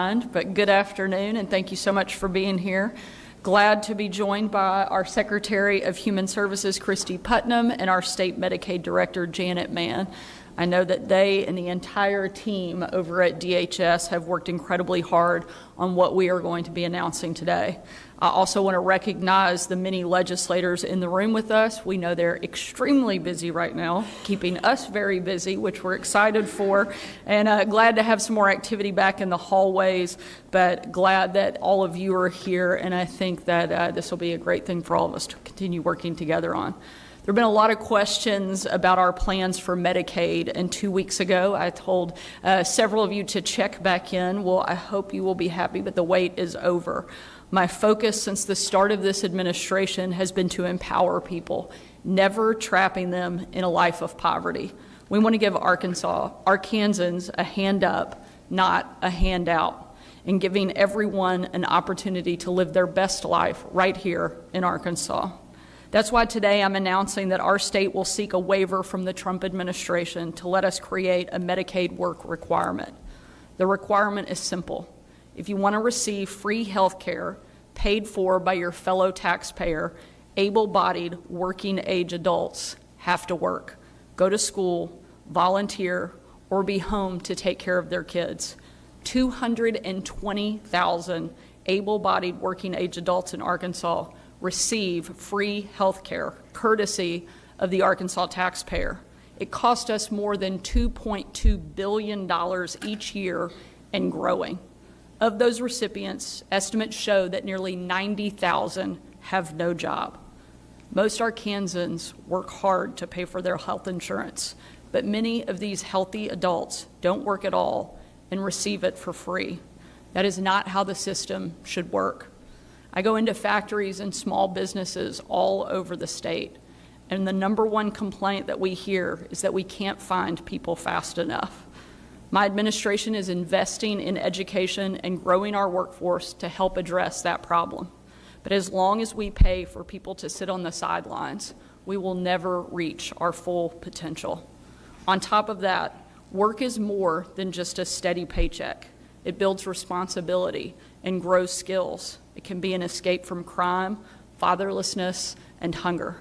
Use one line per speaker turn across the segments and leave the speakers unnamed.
But good afternoon, and thank you so much for being here. Glad to be joined by our Secretary of Human Services, Christy Putnam, and our State Medicaid Director, Janet Mann. I know that they and the entire team over at DHS have worked incredibly hard on what we are going to be announcing today. I also want to recognize the many legislators in the room with us. We know they're extremely busy right now, keeping us very busy, which we're excited for, and glad to have some more activity back in the hallways, but glad that all of you are here, and I think that this will be a great thing for all of us to continue working together on. There have been a lot of questions about our plans for Medicaid, and 2 weeks ago I told several of you to check back in. Well, I hope you will be happy, but the wait is over. My focus since the start of this administration has been to empower people, never trapping them in a life of poverty. We want to give Arkansans a hand up, not a handout, and giving everyone an opportunity to live their best life right here in Arkansas. That's why today I'm announcing that our state will seek a waiver from the Trump administration to let us create a Medicaid work requirement. The requirement is simple. If you want to receive free health care paid for by your fellow taxpayer, able-bodied working-age adults have to work, go to school, volunteer, or be home to take care of their kids. 220,000 able-bodied working-age adults in Arkansas receive free health care, courtesy of the Arkansas taxpayer. It cost us more than $2.2 billion each year and growing. Of those recipients, estimates show that nearly 90,000 have no job. Most Arkansans work hard to pay for their health insurance, but many of these healthy adults don't work at all and receive it for free. That is not how the system should work. I go into factories and small businesses all over the state, and the number one complaint that we hear is that we can't find people fast enough. My administration is investing in education and growing our workforce to help address that problem. But as long as we pay for people to sit on the sidelines, we will never reach our full potential. On top of that, work is more than just a steady paycheck. It builds responsibility and grows skills. It can be an escape from crime, fatherlessness, and hunger.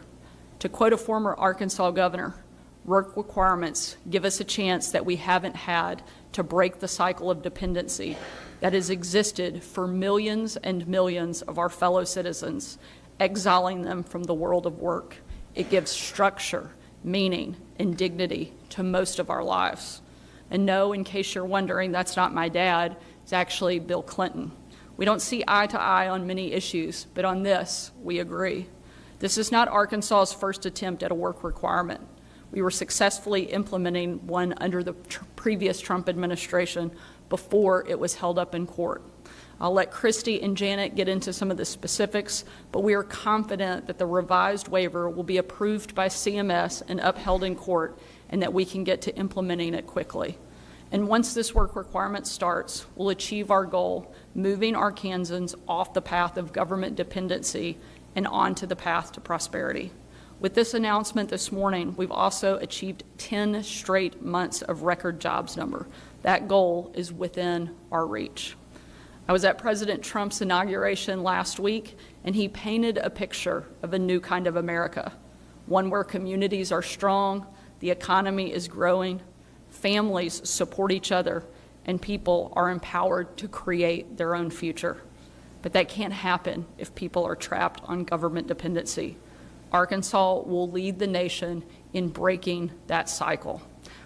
To quote a former Arkansas governor, work requirements give us a chance that we haven't had to break the cycle of dependency that has existed for millions and millions of our fellow citizens, exiling them from the world of work. It gives structure, meaning, and dignity to most of our lives. And no, in case you're wondering, that's not my dad, it's actually Bill Clinton. We don't see eye to eye on many issues, but on this, we agree. This is not Arkansas's first attempt at a work requirement. We were successfully implementing one under the previous Trump administration before it was held up in court. I'll let Christy and Janet get into some of the specifics, but we are confident that the revised waiver will be approved by CMS and upheld in court, and that we can get to implementing it quickly. And once this work requirement starts, we'll achieve our goal, moving Arkansans off the path of government dependency and onto the path to prosperity. With this announcement this morning, we've also achieved 10 straight months of record jobs number. That goal is within our reach. I was at President Trump's inauguration last week, and he painted a picture of a new kind of America, one where communities are strong, the economy is growing, families support each other, and people are empowered to create their own future. But that can't happen if people are trapped on government dependency. Arkansas will lead the nation in breaking that cycle.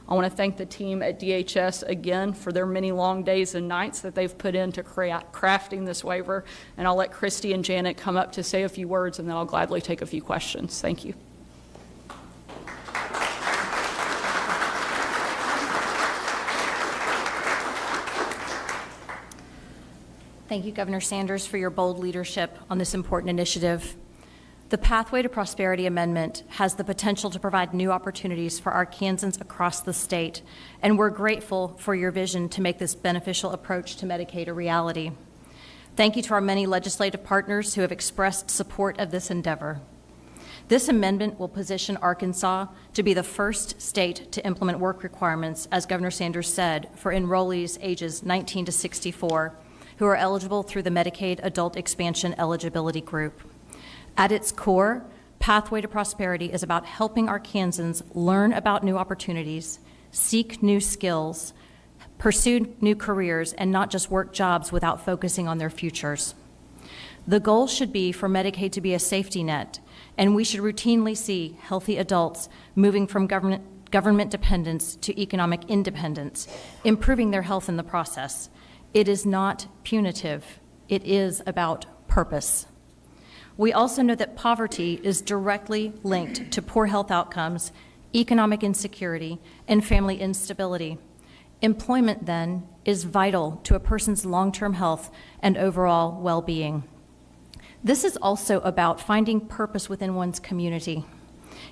I want to thank the team at DHS again for their many long days and nights that they've put into crafting this waiver. And I'll let Christy and Janet come up to say a few words, and then I'll gladly take a few questions. Thank you.
Thank you, Governor Sanders, for your bold leadership on this important initiative. The Pathway to Prosperity Amendment has the potential to provide new opportunities for Arkansans across the state, and we're grateful for your vision to make this beneficial approach to Medicaid a reality. Thank you to our many legislative partners who have expressed support of this endeavor. This amendment will position Arkansas to be the first state to implement work requirements, as Governor Sanders said, for enrollees ages 19 to 64, who are eligible through the Medicaid Adult Expansion Eligibility Group. At its core, Pathway to Prosperity is about helping Arkansans learn about new opportunities, seek new skills, pursue new careers, and not just work jobs without focusing on their futures. The goal should be for Medicaid to be a safety net, and we should routinely see healthy adults moving from government dependence to economic independence, improving their health in the process. It is not punitive. It is about purpose. We also know that poverty is directly linked to poor health outcomes, economic insecurity, and family instability. Employment, then, is vital to a person's long-term health and overall well-being. This is also about finding purpose within one's community.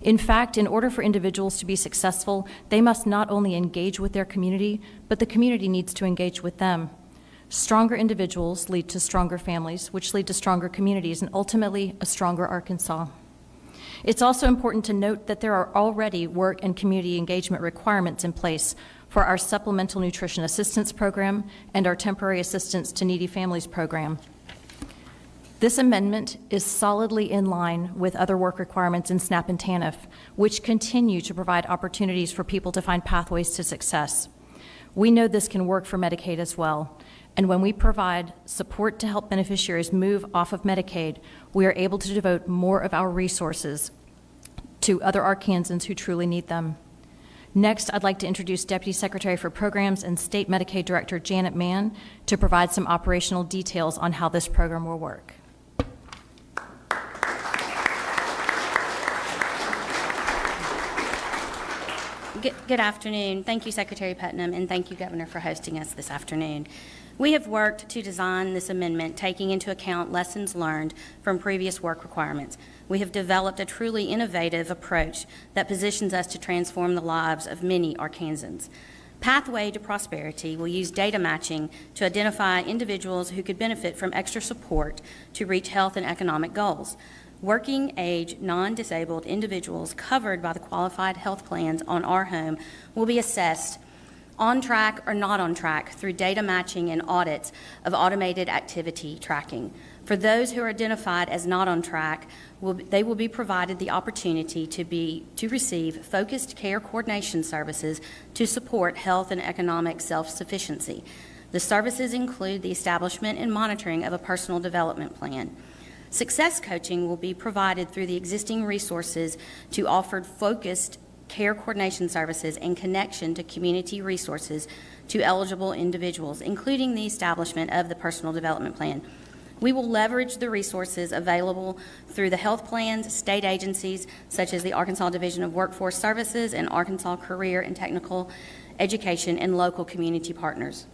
In fact, in order for individuals to be successful, they must not only engage with their community, but the community needs to engage with them. Stronger individuals lead to stronger families, which lead to stronger communities, and ultimately a stronger Arkansas. It's also important to note that there are already work and community engagement requirements in place for our Supplemental Nutrition Assistance Program and our Temporary Assistance to Needy Families Program. This amendment is solidly in line with other work requirements in SNAP and TANF, which continue to provide opportunities for people to find pathways to success. We know this can work for Medicaid as well, and when we provide support to help beneficiaries move off of Medicaid, we are able to devote more of our resources to other Arkansans who truly need them. Next, I'd like to introduce Deputy Secretary for Programs and State Medicaid Director Janet Mann to provide some operational details on how this program will work.
Good afternoon. Thank you, Secretary Putnam, and thank you, Governor, for hosting us this afternoon. We have worked to design this amendment taking into account lessons learned from previous work requirements. We have developed a truly innovative approach that positions us to transform the lives of many Arkansans. Pathway to Prosperity will use data matching to identify individuals who could benefit from extra support to reach health and economic goals. Working-age, non-disabled individuals covered by the qualified health plans on our home will be assessed on track or not on track through data matching and audits of automated activity tracking. For those who are identified as not on track, they will be provided the opportunity to receive focused care coordination services to support health and economic self-sufficiency. The services include the establishment and monitoring of a personal development plan. Success coaching will be provided through the existing resources to offer focused care coordination services and connection to community resources to eligible individuals, including the establishment of the personal development plan. We will leverage the resources available through the health plans, state agencies such as the Arkansas Division of Workforce Services and Arkansas Career and Technical Education, and local community partners.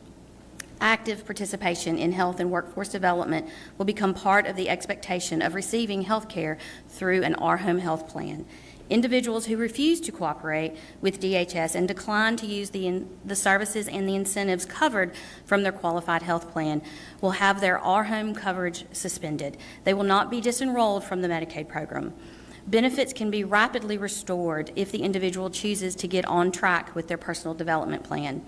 Active participation in health and workforce development will become part of the expectation of receiving health care through an Our Home Health Plan. Individuals who refuse to cooperate with DHS and decline to use the services and the incentives covered from their qualified health plan will have their Our Home coverage suspended. They will not be disenrolled from the Medicaid program. Benefits can be rapidly restored if the individual chooses to get on track with their personal development plan.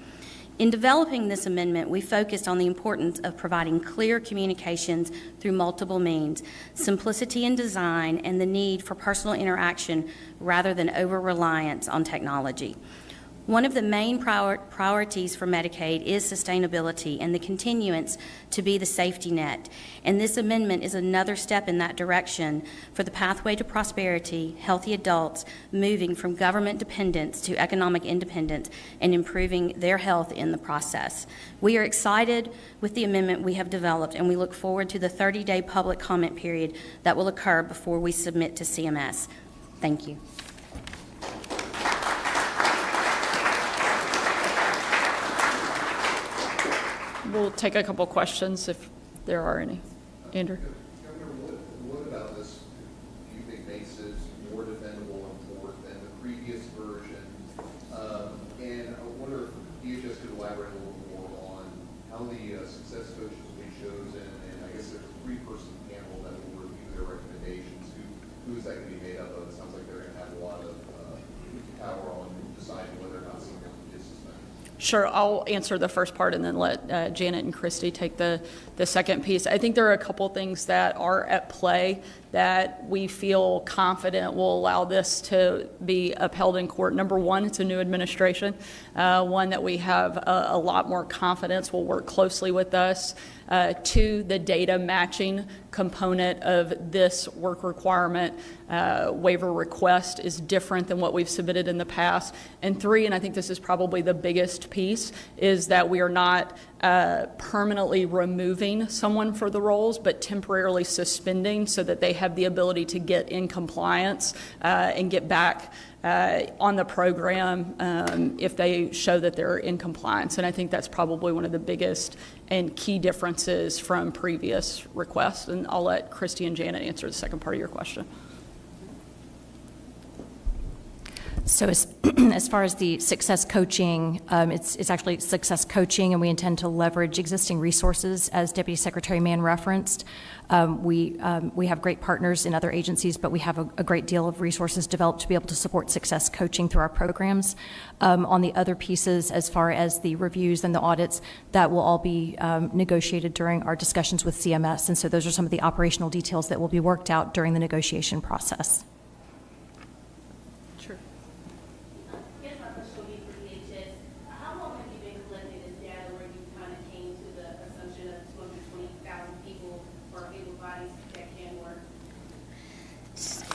In developing this amendment, we focused on the importance of providing clear communications through multiple means, simplicity in design, and the need for personal interaction rather than over-reliance on technology. One of the main priorities for Medicaid is sustainability and the continuance to be the safety net, and this amendment is another step in that direction for the pathway to prosperity, healthy adults moving from government dependence to economic independence and improving their health in the process. We are excited with the amendment we have developed, and we look forward to the 30-day public comment period that will occur before we submit to CMS. Thank you.
We'll take a couple questions if there are any. Andrew?
Governor, what about this do you think makes it more defendable and forth than the previous version? And I wonder if DHS could elaborate a little more on how the success coaches will be chosen, and I guess there's a three-person panel that will review their recommendations. Who is that going to be made up of? It sounds like they're going to have a lot of power on deciding whether or not someone is suspended.
Sure, I'll answer the first part and then let Janet and Christy take the second piece. I think there are a couple things that are at play that we feel confident will allow this to be upheld in court. Number one, it's a new administration, one that we have a lot more confidence will work closely with us. Two, the data matching component of this work requirement waiver request is different than what we've submitted in the past. And three, and I think this is probably the biggest piece, is that we are not permanently removing someone for the roles, but temporarily suspending so that they have the ability to get in compliance and get back on the program if they show that they're in compliance. And I think that's probably one of the biggest and key differences from previous requests. And I'll let Christy and Janet answer the second part of your question.
So as far as the success coaching, it's actually success coaching, and we intend to leverage existing resources, as Deputy Secretary Mann referenced. We have great partners in other agencies, but we have a great deal of resources developed to be able to support success coaching through our programs. On the other pieces, as far as the reviews and the audits, that will all be negotiated during our discussions with CMS, and so those are some of the operational details that will be worked out during the negotiation process.
Sure.
Here's my question will be for DHS. How long have you been collecting this data where you kind of came to the assumption of 220,000 people or able bodies that can work?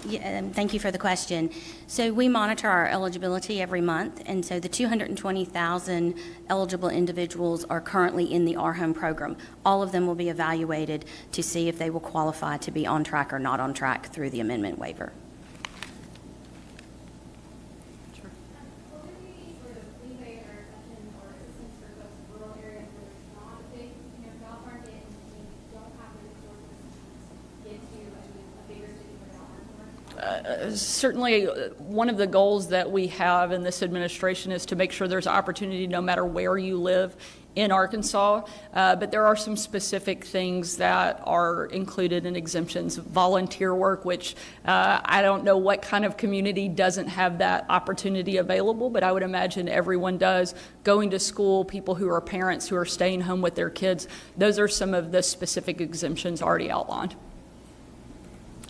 Yeah, thank you for the question. So we monitor our eligibility every month, and so the 220,000 eligible individuals are currently in the Our Home program. All of them will be evaluated to see if they will qualify to be on track or not on track through the amendment waiver.
Will there be any sort of leeway or exception or assistance for folks in rural areas where there's not a big, job market and you don't have the resources to get to a bigger city for job market?
Certainly, one of the goals that we have in this administration is to make sure there's opportunity no matter where you live in Arkansas, but there are some specific things that are included in exemptions. Volunteer work, which I don't know what kind of community doesn't have that opportunity available, but I would imagine everyone does. Going to school, people who are parents who are staying home with their kids, those are some of the specific exemptions already outlined.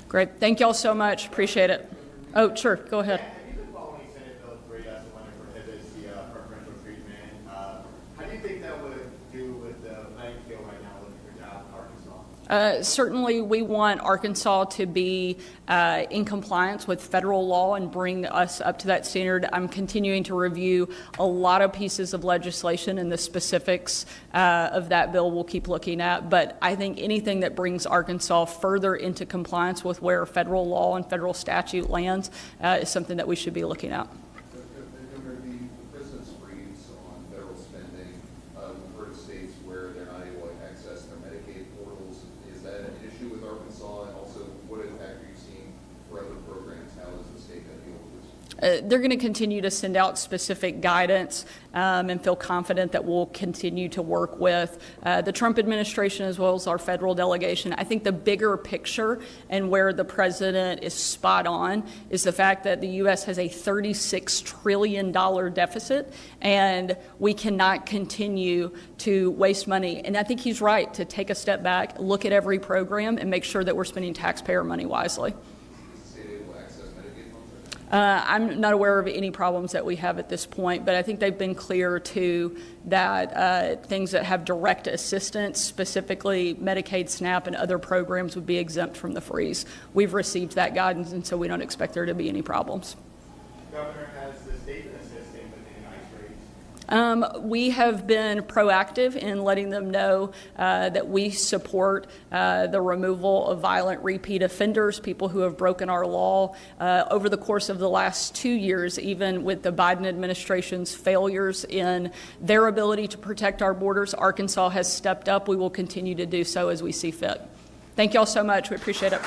Great. Thank you all so much. Appreciate it. Oh, sure. Go ahead.
Have you been following Senate Bill 3 as the one that prohibits the preferential treatment? How do you think that would do with the playing field right now looking for jobs in Arkansas?
Certainly, we want Arkansas to be in compliance with federal law and bring us up to that standard. I'm continuing to review a lot of pieces of legislation, and the specifics of that bill we'll keep looking at. But I think anything that brings Arkansas further into compliance with where federal law and federal statute lands is something that we should be looking at.
Governor, the president's freeze on federal spending, we've heard of states where they're not able to access their Medicaid portals. Is that an issue with Arkansas? And also, what impact are you seeing for other programs? How is the state going to deal with this?
They're going to continue to send out specific guidance and feel confident that we'll continue to work with the Trump administration as well as our federal delegation. I think the bigger picture and where the president is spot on is the fact that the U.S. has a $36 trillion deficit, and we cannot continue to waste money. And I think he's right to take a step back, look at every program, and make sure that we're spending taxpayer money wisely. I'm not aware of any problems that we have at this point, but I think they've been clear, too, that things that have direct assistance, specifically Medicaid, SNAP, and other programs would be exempt from the freeze. We've received that guidance, and so we don't expect there to be any problems.
Governor, has the state been assisting with any ice raids?
We have been proactive in letting them know that we support the removal of violent repeat offenders, people who have broken our law. Over the course of the last 2 years, even with the Biden administration's failures in their ability to protect our borders, Arkansas has stepped up. We will continue to do so as we see fit. Thank you all so much. We appreciate it.